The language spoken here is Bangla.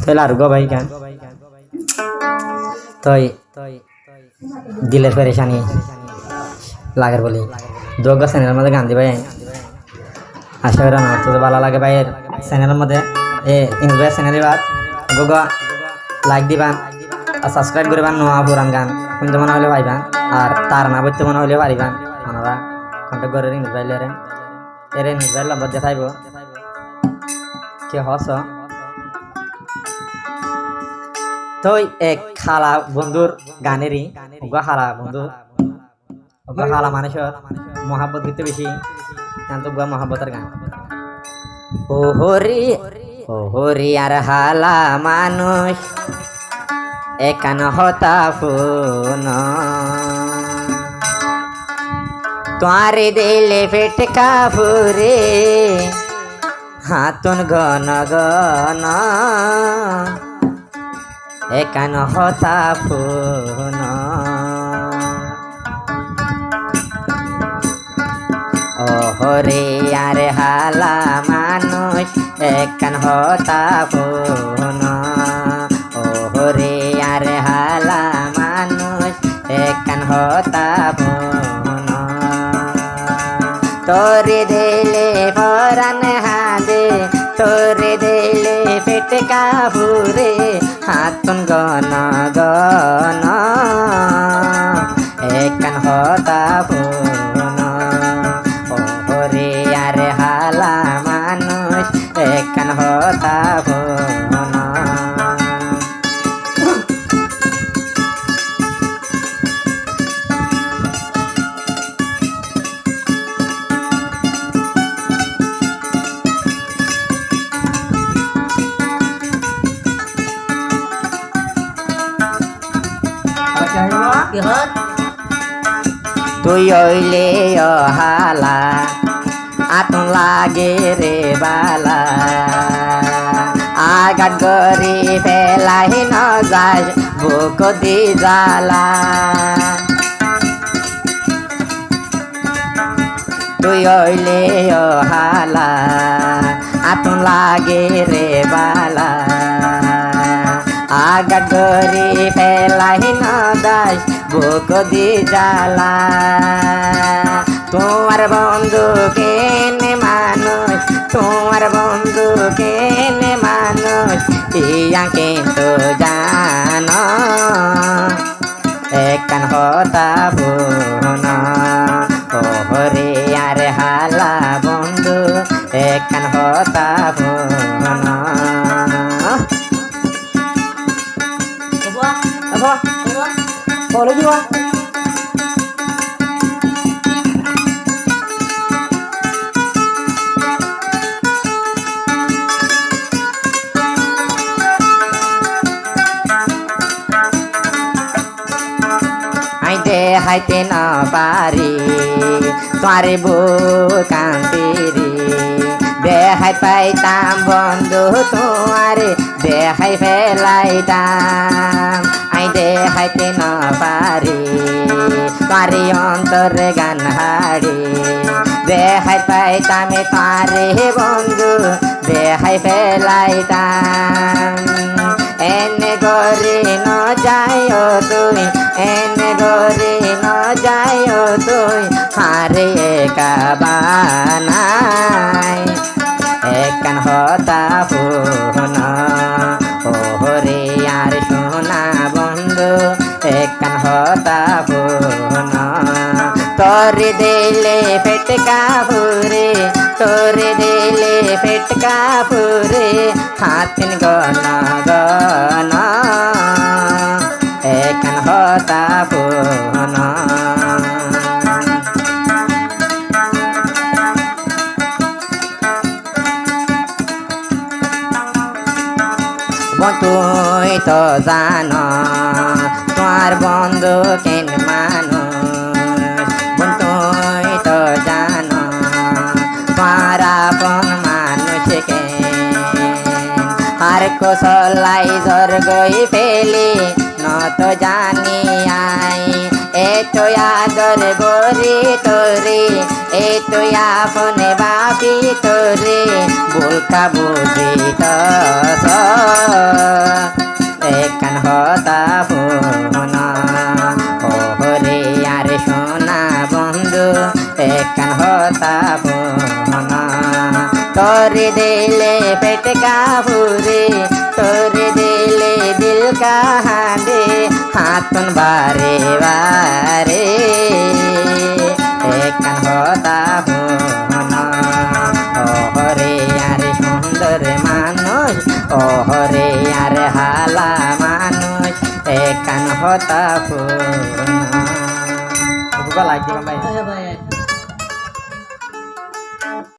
তাহলে আর গো ভাই কেন তুই দিলের পেরেশানি লাগার বলি যোগ্য চ্যানেলের মধ্যে গান দিবে আশা করি আমার তো ভালো লাগে ভাইয়ের চ্যানেলের মধ্যে ইংরেজি চ্যানেলে বাদ গোগা লাইক দিবান আর সাবস্ক্রাইব করবান নোয়া পুরান গান শুনতে মনে হলে পাইবান আর তার না বলতে মনে হলে পারিবান ওনারা কন্ট্যাক্ট করে নিউজ বাইলের নিউজ বাইল নম্বর দেখাইব কে হস তো এক খালা বন্ধুর গানেরই খালা বন্ধু খালা মানুষের মহাব্বত দিতে বেশি তো মহাব্বতের গান ও হরি আর হালা মানুষ একান হতা ফোন তোয়ারে দিলে ফেটকা ফুরে হাতুন ঘন ঘন একান হতা ফোন ও হরে আর হালা মানুষ একান হতা ফোন ও হরে আর হালা মানুষ একান হতা ফোন তোরে দিলে পরান হাদে তোরে দিলে পেটকা ফুরে হাতুন গন গন একান হতা ফোন ও হরে আর হালা মানুষ একান হতা ফোন তুই ওইলে হালা আতন লাগে রে বালা আগাত গরি ফেলাই ন যাস বুক দি জালা তুই ওইলে হালা আতন লাগে রে বালা আগাত গরি ফেলাই ন যাস বুক দি জালা তোমার বন্ধু কেনে মানুষ তোমার বন্ধু কেনে মানুষ ইয়া কিন্তু জান একান হতা ফোন ও হরে আর হালা বন্ধু একান হতা ফোন বলো দিবা হাইতে না পারি তোরে কান্তিরি দেখাই পাইতাম বন্ধু তোরে দেখাই ফেলাইতাম আই দেখাইতে না পারি তোরে অন্তর গান হারি দেখাই পাইতাম তোরে বন্ধু দেখাই ফেলাইতাম এনে গরে ন যায় তুই এনে গরে ন যায় তুই হারে কাবানাই একান হতা ফোন ও হরে আর সোনা বন্ধু একান হতা ফোন তোরে দিলে পেটকা ফুরে তোরে দিলে পেটকা ফুরে হাতিন গন গন একান হতা ফোন তুই তো জান তোমার বন্ধু কেন মানুষ তুই তো জান তোমার আপন মানুষ কেন আর কোসলাই জর গই ফেলি নত জানি আই এ তো আদর গরি তোরে এ তো আপনে বাপি তোরে বুলকা বুঝি তো হতা ফোন তোরে দিলে পেট কাপুরে তোরে দিলে দিল কাহাদে হাতন বারে বারে একান হতা ফোন ওহরে আর সুন্দর মানুষ ওহরে আর হালা মানুষ একান হতা ফোন লাইক দিবাম ভাই